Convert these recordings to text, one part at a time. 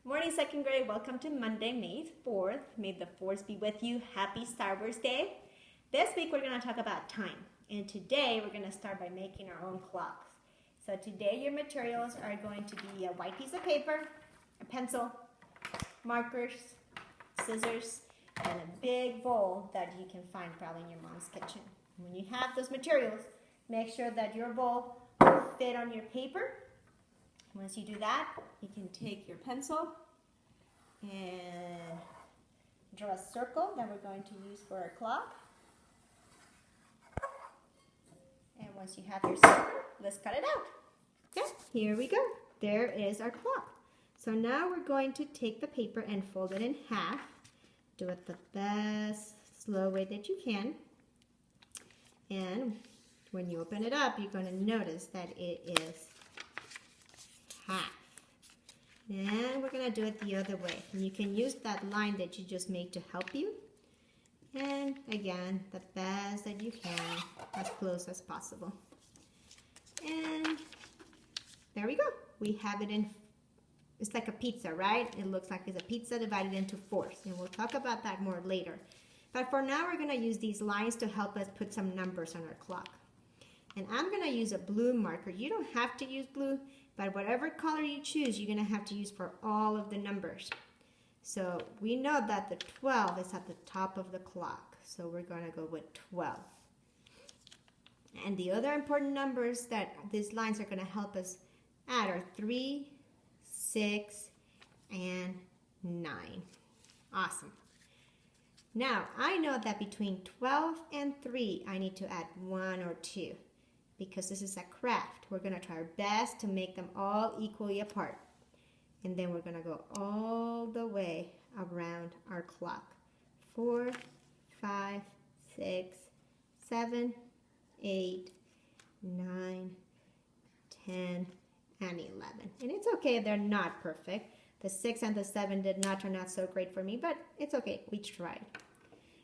Morning, second grade. Welcome to Monday, May 4th. May the force be with you. Happy Star Wars Day. This week we're going to talk about time. And today we're going to start by making our own clocks. So today your materials are going to be a white piece of paper, a pencil, markers, scissors, and a big bowl that you can find probably in your mom's kitchen. When you have those materials, make sure that your bowl will fit on your paper. Once you do that, you can take your pencil and draw a circle that we're going to use for our clock. And once you have your circle, let's cut it out. Okay, here we go. There is our clock. So now we're going to take the paper and fold it in half. Do it the best slow way that you can. And when you open it up, you're going to notice that it is half. And we're going to do it the other way. And you can use that line that you just made to help you. And again, the best that you can, as close as possible. And there we go. We have it in, it's like a pizza, right? It looks like it's a pizza divided into fours. And we'll talk about that more later. But for now, we're going to use these lines to help us put some numbers on our clock. And I'm going to use a blue marker. You don't have to use blue, but whatever color you choose, you're going to have to use for all of the numbers. So we know that the 12 is at the top of the clock. So we're going to go with 12. And the other important numbers that these lines are going to help us add are 3, 6, and 9. Awesome. Now, I know that between 12 and 3, I need to add 1 or 2. Because this is a craft, we're going to try our best to make them all equally apart. And then we're going to go all the way around our clock. 4, 5, 6, 7, 8, 9, 10, and 11. And it's okay if they're not perfect. The 6 and the 7 did not turn out so great for me, but it's okay, we tried.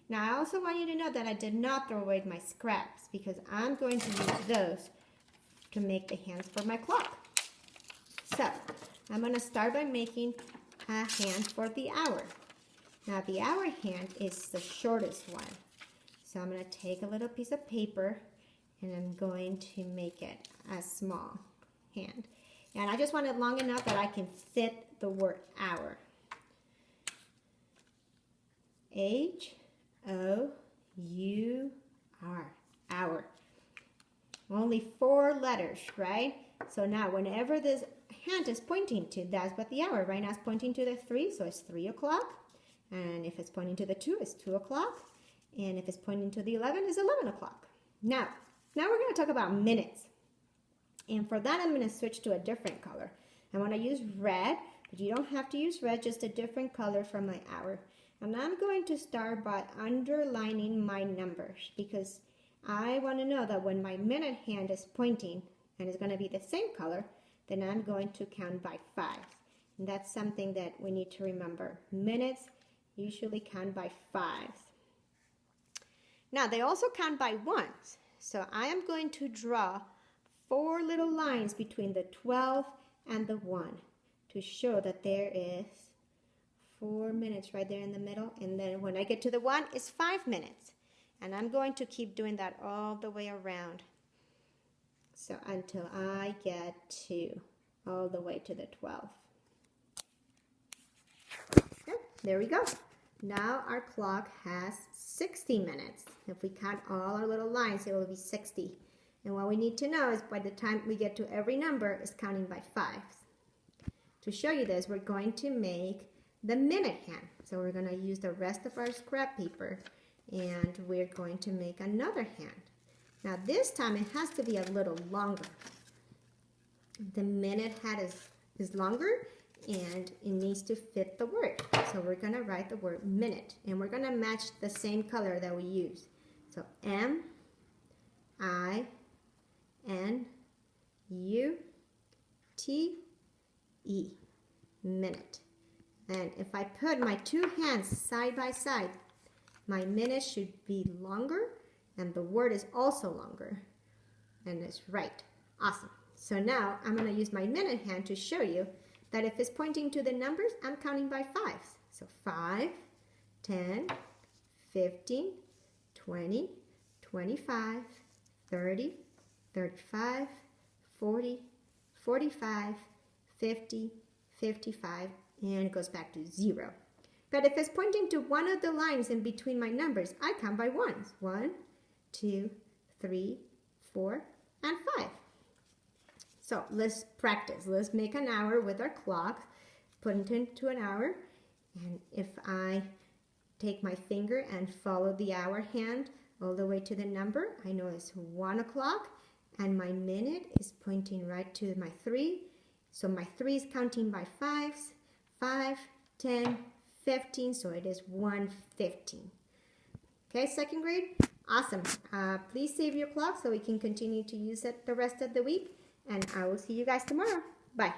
Now, I also want you to know that I did not throw away my scraps because I'm going to use those to make the hands for my clock. So, I'm going to start by making a hand for the hour. Now, the hour hand is the shortest one. So, I'm going to take a little piece of paper and I'm going to make it a small hand. And I just want it long enough that I can fit the word hour. H-O-U-R, hour. Only 4 letters, right? So now whenever this hand is pointing to, that's what the hour. Right now it's pointing to the 3, so it's 3 o'clock. And if it's pointing to the 2, it's 2 o'clock. And if it's pointing to the 11, it's 11 o'clock. Now we're going to talk about minutes. And for that, I'm going to switch to a different color. I want to use red, but you don't have to use red, just a different color for my hour. And I'm going to start by underlining my numbers because I want to know that when my minute hand is pointing and it's going to be the same color, then I'm going to count by 5. And that's something that we need to remember. Minutes usually count by 5s. Now, they also count by 1s. So I am going to draw 4 little lines between the 12 and the 1 to show that there is 4 minutes right there in the middle. And then when I get to the 1, it's 5 minutes. And I'm going to keep doing that all the way around. So until I get to all the way to the 12. Okay, there we go. Now our clock has 60 minutes. If we count all our little lines, it will be 60. And what we need to know is by the time we get to every number, it's counting by 5s. To show you this, we're going to make the minute hand. So we're going to use the rest of our scrap paper and we're going to make another hand. Now this time it has to be a little longer. The minute hand is longer and it needs to fit the word. So we're going to write the word minute and we're going to match the same color that we use. So M-I-N-U-T-E, minute. And if I put my 2 hands side by side, my minute should be longer and the word is also longer. And it's right. Awesome. So now I'm going to use my minute hand to show you that if it's pointing to the numbers, I'm counting by fives. So 5, 10, 15, 20, 25, 30, 35, 40, 45, 50, 55, and it goes back to 0. But if it's pointing to one of the lines in between my numbers, I count by ones. 1, 2, 3, 4, and 5. So let's practice. Let's make an hour with our clock, put it into an hour, and if I take my finger and follow the hour hand all the way to the number, I know it's 1 o'clock, and my minute is pointing right to my 3. So my 3 is counting by 5s, 5, 10, 15, so it is 1:15. Okay, second grade? Awesome. Please save your clock so we can continue to use it the rest of the week, and I will see you guys tomorrow. Bye.